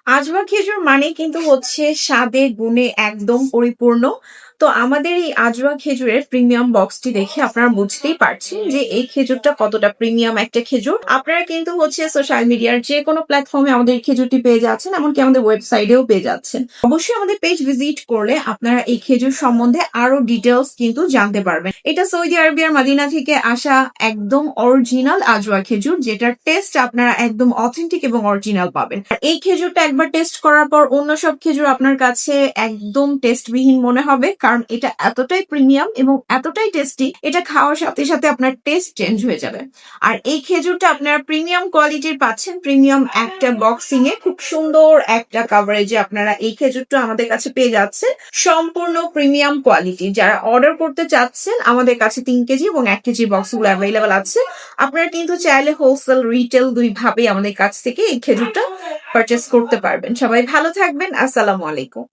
Ajwa খেজুর মানে কিন্তু হচ্ছে স্বাদে গুণে একদম পরিপূর্ণ। তো আমাদের এই আজওয়া খেজুরের প্রিমিয়াম বক্সটি দেখে আপনারা বুঝতেই পারছেন যে এই খেজুরটা কতটা প্রিমিয়াম একটা খেজুর। আপনারা কিন্তু হচ্ছে সোশ্যাল মিডিয়ার যে কোনো প্ল্যাটফর্মে আমাদের এই খেজুরটি পেয়ে যাচ্ছেন, এমনকি আমাদের ওয়েবসাইটেও পেয়ে যাচ্ছেন। অবশ্যই আমাদের পেজ ভিজিট করলে আপনারা এই খেজুর সম্বন্ধে আরো ডিটেলস কিন্তু জানতে পারবেন। এটা সৌদি আরবিয়ার মাদিনা থেকে আসা একদম অরিজিনাল আজওয়া খেজুর, যেটার টেস্ট আপনারা একদম অথেন্টিক এবং অরিজিনাল পাবেন। আর এই খেজুরটা একবার টেস্ট করার পর অন্য সব খেজুর আপনার কাছে একদম টেস্টবিহীন মনে হবে, কারণ এটা এতটাই প্রিমিয়াম এবং এতটাই টেস্টি, এটা খাওয়ার সাথে সাথে আপনার টেস্ট চেঞ্জ হয়ে যাবে। আর এই খেজুরটা আপনারা প্রিমিয়াম কোয়ালিটির পাচ্ছেন, প্রিমিয়াম একটা বক্সিং এ খুব সুন্দর একটা কাভারেজে আপনারা এই খেজুরটা আমাদের কাছে পেয়ে যাচ্ছেন, সম্পূর্ণ প্রিমিয়াম কোয়ালিটি। যারা অর্ডার করতে চাচ্ছেন, আমাদের কাছে 3 কেজি এবং 1 কেজি বক্স গুলো অ্যাভেলেবেল আছে। আপনারা কিন্তু চাইলে হোলসেল রিটেল দুই ভাবেই আমাদের কাছ থেকে এই খেজুরটা পারচেস করতে পারবেন। সবাই ভালো থাকবেন। আসসালামু আলাইকুম।